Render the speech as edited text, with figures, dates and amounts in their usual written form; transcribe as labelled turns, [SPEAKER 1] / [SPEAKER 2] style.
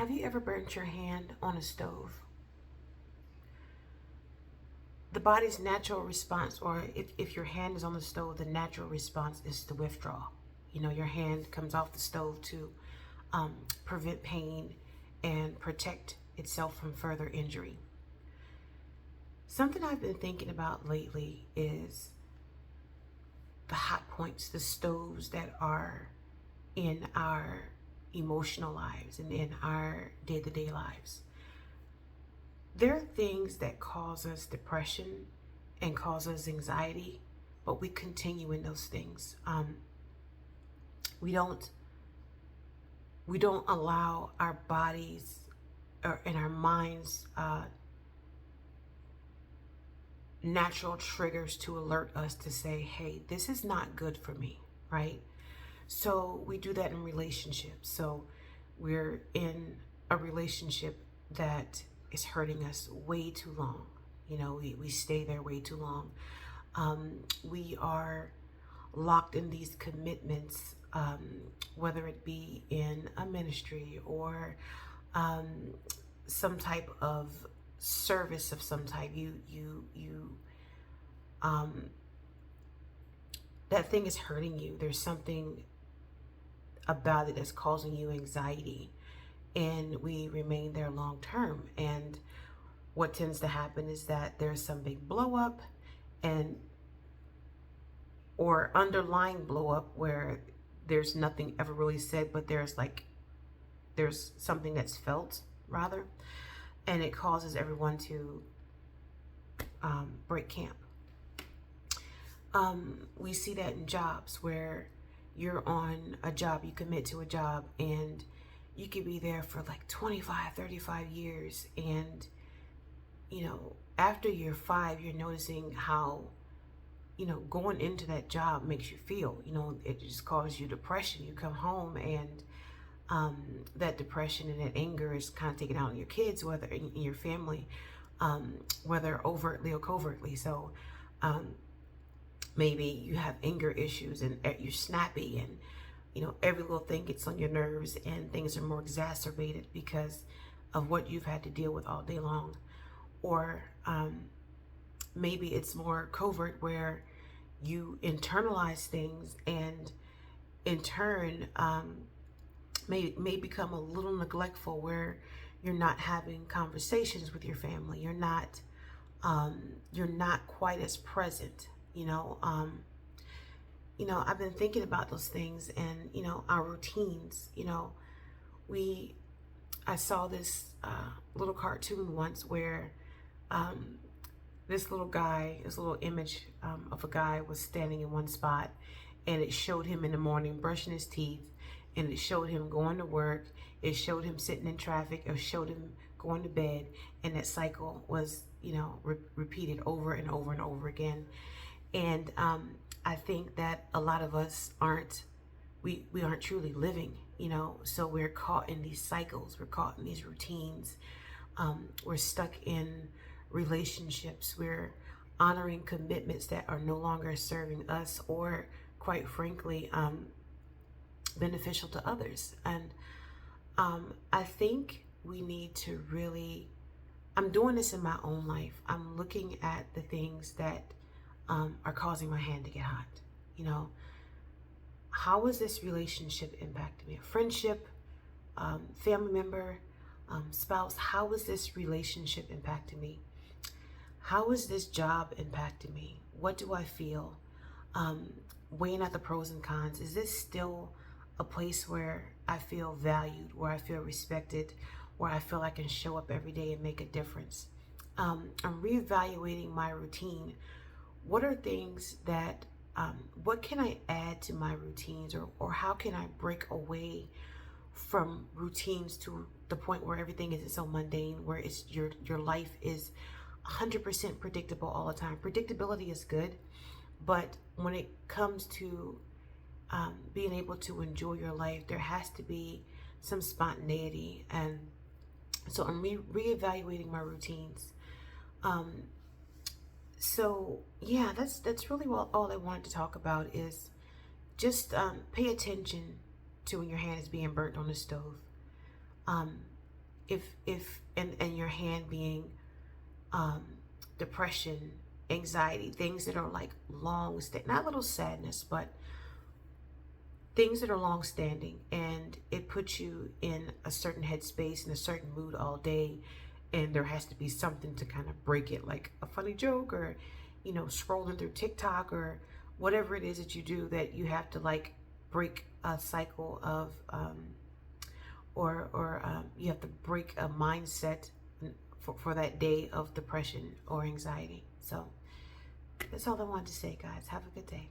[SPEAKER 1] Have you ever burnt your hand on a stove? The body's natural response, or if your hand is on the stove, the natural response is to withdraw. You know, your hand comes off the stove to prevent pain and protect itself from further injury. Something I've been thinking about lately is the hot points, the stoves that are in our emotional lives and in our day-to-day lives. There are things that cause us depression and cause us anxiety, but we continue in those things. We don't allow our bodies and our minds natural triggers to alert us to say, hey, this is not good for me, right? So we do that in relationships. So we're in a relationship that is hurting us way too long. You know, we stay there way too long. We are locked in these commitments, whether it be in a ministry or some type of service of some type. That thing is hurting you. There's something about it that's causing you anxiety, and we remain there long term. And what tends to happen is that there's some big blow up and or underlying blow up where there's nothing ever really said, but there's something that's felt rather, and it causes everyone to break camp. We see that in jobs where you're on a job, you commit to a job, and you could be there for like 25, 35 years. And, you know, after year 5, you're noticing how, you know, going into that job makes you feel. You know, it just causes you depression. You come home and that depression and that anger is kind of taken out on your kids, whether in your family, whether overtly or covertly. So maybe you have anger issues and you're snappy, and you know every little thing gets on your nerves, and things are more exacerbated because of what you've had to deal with all day long. Or maybe it's more covert where you internalize things, and in turn may become a little neglectful, where you're not having conversations with your family. You're not quite as present. You know, I've been thinking about those things, and you know, our routines. You know, I saw this little cartoon once where this little image of a guy was standing in one spot, and it showed him in the morning brushing his teeth, and it showed him going to work, it showed him sitting in traffic, it showed him going to bed, and that cycle was, you know, repeated over and over and over again. And I think that a lot of us aren't truly living, you know, so we're caught in these cycles, we're caught in these routines, we're stuck in relationships, we're honoring commitments that are no longer serving us or, quite frankly, beneficial to others. And I think we need to really, I'm doing this in my own life. I'm looking at the things that are causing my hand to get hot. You know, how is this relationship impacting me? A friendship, family member, spouse. How is this relationship impacting me? How is this job impacting me? What do I feel? Weighing out the pros and cons. Is this still a place where I feel valued, where I feel respected, where I feel I can show up every day and make a difference? I'm reevaluating my routine. What are things that, what can I add to my routines, or how can I break away from routines to the point where everything isn't so mundane, where it's your life is 100% predictable all the time. Predictability is good, but when it comes to being able to enjoy your life, there has to be some spontaneity. And so I'm reevaluating my routines. So yeah, that's really all I wanted to talk about, is just pay attention to when your hand is being burnt on the stove. and your hand being depression, anxiety, things that are like not little sadness, but things that are long standing, and it puts you in a certain headspace, in a certain mood all day, and there has to be something to kind of break it, like a funny joke, or scrolling through TikTok, or whatever it is that you do, that you have to like break a cycle of you have to break a mindset for that day of depression or anxiety. So that's all I wanted to say, guys. Have a good day.